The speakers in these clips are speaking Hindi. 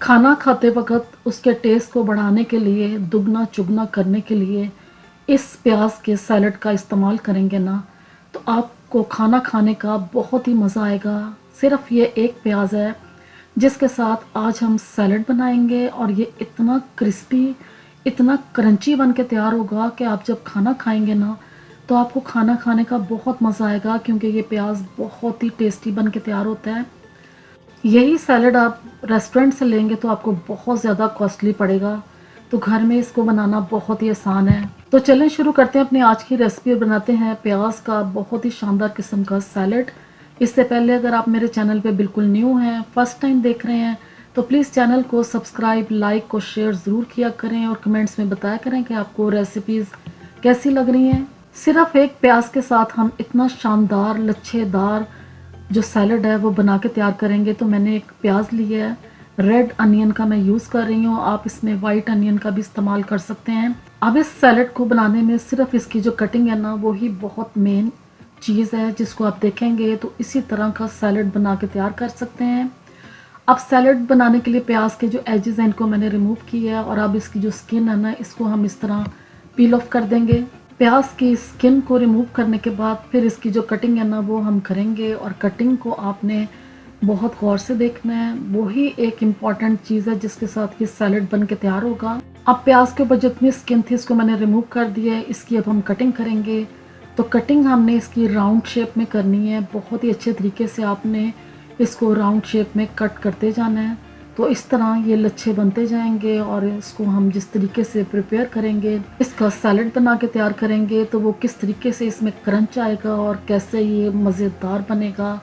खाना खाते वक़्त उसके टेस्ट को बढ़ाने के लिए, दुगना चुगना करने के लिए इस प्याज़ के सैलेड का इस्तेमाल करेंगे ना, तो आपको खाना खाने का बहुत ही मज़ा आएगा। सिर्फ़ ये एक प्याज़ है, जिसके साथ आज हम सैलेड बनाएँगे और ये इतना क्रिस्पी, इतना क्रंची बन के तैयार होगा कि आप जब खाना खाएँगे ना, तो आपको खाना खाने का बहुत मज़ा आएगा क्योंकि ये प्याज़ बहुत ही टेस्टी बन के तैयार होता है। यही सैलेड आप रेस्टोरेंट से लेंगे तो आपको बहुत ज़्यादा कॉस्टली पड़ेगा, तो घर में इसको बनाना बहुत ही आसान है। तो चलें शुरू करते हैं अपनी आज की रेसिपी और बनाते हैं प्याज का बहुत ही शानदार किस्म का सैलेड। इससे पहले अगर आप मेरे चैनल पे बिल्कुल न्यू हैं, फर्स्ट टाइम देख रहे हैं, तो प्लीज़ चैनल को सब्सक्राइब, लाइक और शेयर ज़रूर किया करें और कमेंट्स में बताया करें कि आपको रेसिपीज़ कैसी लग रही हैं। सिर्फ एक प्याज के साथ हम इतना शानदार लच्छेदार जो सैलड है वो बना के तैयार करेंगे। तो मैंने एक प्याज लिया है, रेड अनियन का मैं यूज़ कर रही हूँ, आप इसमें वाइट अनियन का भी इस्तेमाल कर सकते हैं। अब इस सैलड को बनाने में सिर्फ इसकी जो कटिंग है ना, वो ही बहुत मेन चीज़ है, जिसको आप देखेंगे तो इसी तरह का सैलड बना के तैयार कर सकते हैं। अब सैलड बनाने के लिए प्याज के जो एजेस हैं इनको मैंने रिमूव किया है और अब इसकी जो स्किन है ना, इसको हम इस तरह पील ऑफ कर देंगे। प्याज की स्किन को रिमूव करने के बाद फिर इसकी जो कटिंग है ना, वो हम करेंगे और कटिंग को आपने बहुत गौर से देखना है। वो ही एक इम्पॉर्टेंट चीज़ है जिसके साथ ये सैलड बन के तैयार होगा। अब प्याज के ऊपर जितनी स्किन थी इसको मैंने रिमूव कर दिया है। इसकी अब हम कटिंग करेंगे। तो कटिंग हमने इसकी राउंड शेप में करनी है। बहुत ही अच्छे तरीके से आपने इसको राउंड शेप में कट करते जाना है। तो इस तरह ये लच्छे बनते जाएंगे और इसको हम जिस तरीके से प्रिपेयर करेंगे, इसका सैलड बना के तैयार करेंगे, तो वो किस तरीके से इसमें क्रंच आएगा और कैसे ये मज़ेदार बनेगा।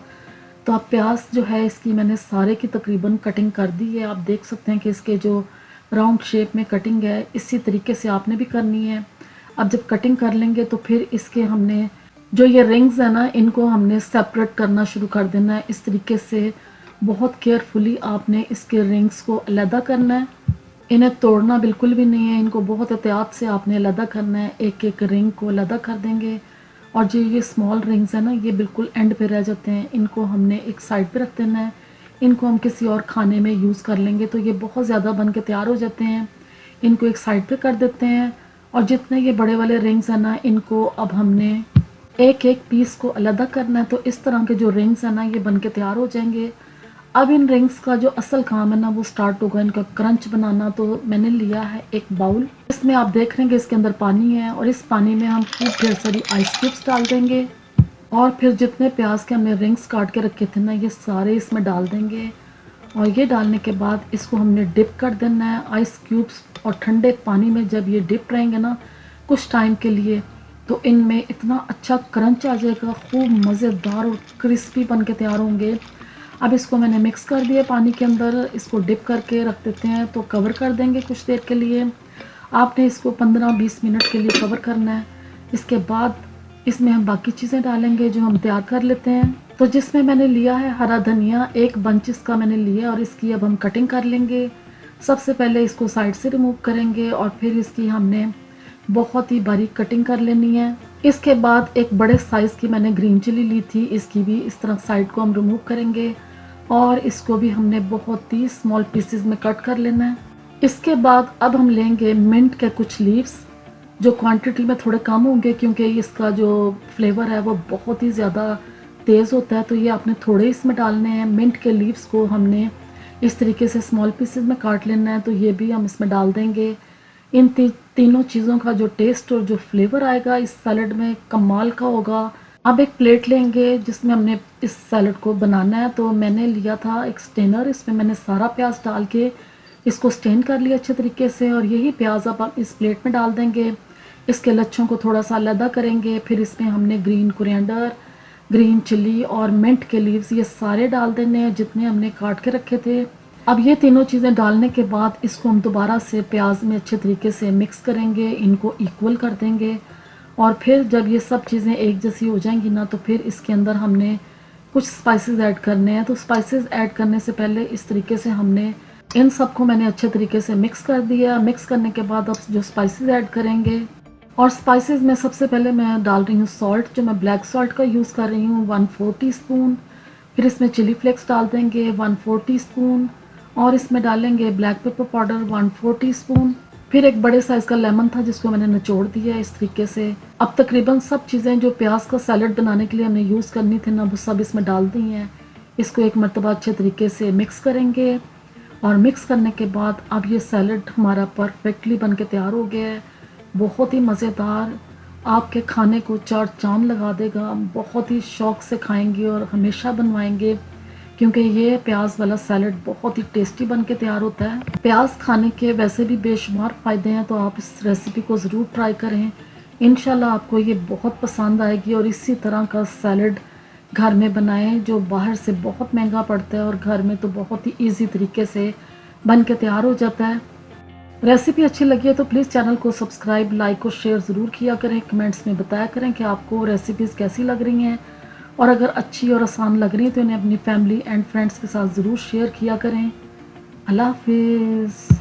तो आप प्याज जो है इसकी मैंने सारे की तकरीबन कटिंग कर दी है। आप देख सकते हैं कि इसके जो राउंड शेप में कटिंग है इसी तरीके से आपने भी करनी है। अब जब कटिंग कर लेंगे तो फिर इसके हमने जो ये रिंग्स है ना, इनको हमने सेपरेट करना शुरू कर देना है। इस तरीके से बहुत केयरफुली आपने इसके रिंग्स को अलहदा करना है। इन्हें तोड़ना बिल्कुल भी नहीं है, इनको बहुत एहतियात से आपने अलहदा करना है। एक एक रिंग को अलहदा कर देंगे और जो ये स्मॉल रिंग्स है ना, ये बिल्कुल एंड पे रह जाते हैं, इनको हमने एक साइड पे रख देना है। इनको हम किसी और खाने में यूज़ कर लेंगे तो ये बहुत ज़्यादा बन के तैयार हो जाते हैं। इनको एक साइड पे कर देते हैं और जितने ये बड़े वाले रिंग्स हैं ना, इनको अब हमने एक एक पीस को अलहदा करना है। तो इस तरह के जो रिंग्स हैं ना, ये बन के तैयार हो जाएंगे। अब इन रिंग्स का जो असल काम है ना, वो स्टार्ट होगा इनका क्रंच बनाना। तो मैंने लिया है एक बाउल, इसमें आप देख रहे हैं कि इसके अंदर पानी है और इस पानी में हम खूब ढेर सारी आइस क्यूब्स डाल देंगे और फिर जितने प्याज के हमने रिंग्स काट के रखे थे ना, ये सारे इसमें डाल देंगे। और ये डालने के बाद इसको हमने डिप कर देना है आइस क्यूब्स और ठंडे पानी में। जब ये डिप रहेंगे ना कुछ टाइम के लिए, तो इनमें इतना अच्छा क्रंच आ जाएगा, खूब मज़ेदार और क्रिस्पी बन के तैयार होंगे। अब इसको मैंने मिक्स कर दिया पानी के अंदर, इसको डिप करके रख देते हैं। तो कवर कर देंगे कुछ देर के लिए। आपने इसको 15-20 मिनट के लिए कवर करना है। इसके बाद इसमें हम बाकी चीज़ें डालेंगे जो हम तैयार कर लेते हैं। तो जिसमें मैंने लिया है हरा धनिया, एक बंच इसका मैंने लिया और इसकी अब हम कटिंग कर लेंगे। सबसे पहले इसको साइड से रिमूव करेंगे और फिर इसकी हमने बहुत ही बारीक कटिंग कर लेनी है। इसके बाद एक बड़े साइज़ की मैंने ग्रीन चिली ली थी, इसकी भी इस तरह साइड को हम रिमूव करेंगे और इसको भी हमने बहुत ही स्मॉल पीसेस में कट कर लेना है। इसके बाद अब हम लेंगे मिंट के कुछ लीव्स, जो क्वांटिटी में थोड़े कम होंगे क्योंकि इसका जो फ्लेवर है वो बहुत ही ज़्यादा तेज़ होता है, तो ये आपने थोड़े इसमें डालने हैं। मिंट के लीव्स को हमने इस तरीके से स्मॉल पीसेस में काट लेना है, तो ये भी हम इसमें डाल देंगे। इन तीनों चीज़ों का जो टेस्ट और जो फ्लेवर आएगा इस सैलड में कमाल का होगा। अब एक प्लेट लेंगे जिसमें हमने इस सैलड को बनाना है। तो मैंने लिया था एक स्टेनर, इसमें मैंने सारा प्याज डाल के इसको स्टेन कर लिया अच्छे तरीके से और यही प्याज अब इस प्लेट में डाल देंगे। इसके लच्छों को थोड़ा सा अलग करेंगे, फिर इसमें हमने ग्रीन कोरिएंडर, ग्रीन चिली और मिंट के लीव्स ये सारे डाल देने हैं जितने हमने काट के रखे थे। अब ये तीनों चीज़ें डालने के बाद इसको हम दोबारा से प्याज में अच्छे तरीके से मिक्स करेंगे, इनको इक्वल कर देंगे और फिर जब ये सब चीज़ें एक जैसी हो जाएंगी ना, तो फिर इसके अंदर हमने कुछ स्पाइसेस ऐड करने हैं। तो स्पाइसेस ऐड करने से पहले इस तरीके से हमने इन सबको मैंने अच्छे तरीके से मिक्स कर दिया। मिक्स करने के बाद अब जो स्पाइसेस ऐड करेंगे और स्पाइसेस में सबसे पहले मैं डाल रही हूँ सॉल्ट, जो मैं ब्लैक सॉल्ट का यूज़ कर रही हूँ 1/4 टीस्पून। फिर इसमें चिली फ्लेक्स डाल देंगे 1/4 टीस्पून और इसमें डालेंगे ब्लैक पेपर पाउडर 1/4 टीस्पून। फिर एक बड़े साइज़ का लेमन था जिसको मैंने निचोड़ दिया है इस तरीके से। अब तकरीबन सब चीज़ें जो प्याज का सैलेड बनाने के लिए हमने यूज़ करनी थी ना, वो सब इसमें डाल दी हैं। इसको एक मरतबा अच्छे तरीके से मिक्स करेंगे और मिक्स करने के बाद अब ये सैलेड हमारा परफेक्टली बन के तैयार हो गया है। बहुत ही मज़ेदार, आपके खाने को चार चाँद लगा देगा। बहुत ही शौक़ से खाएंगे और हमेशा बनवाएंगे, क्योंकि ये प्याज वाला सैलेड बहुत ही टेस्टी बन के तैयार होता है। प्याज खाने के वैसे भी बेशुमार फ़ायदे हैं, तो आप इस रेसिपी को ज़रूर ट्राई करें। इंशाल्लाह आपको ये बहुत पसंद आएगी। और इसी तरह का सैलेड घर में बनाएं, जो बाहर से बहुत महंगा पड़ता है और घर में तो बहुत ही ईजी तरीके से बन के तैयार हो जाता है। रेसिपी अच्छी लगी है तो प्लीज़ चैनल को सब्सक्राइब, लाइक और शेयर ज़रूर किया करें। कमेंट्स में बताया करें कि आपको रेसिपीज़ कैसी लग रही हैं, और अगर अच्छी और आसान लग रही है तो इन्हें अपनी फैमिली एंड फ्रेंड्स के साथ ज़रूर शेयर किया करें। अल्लाह हाफिज़।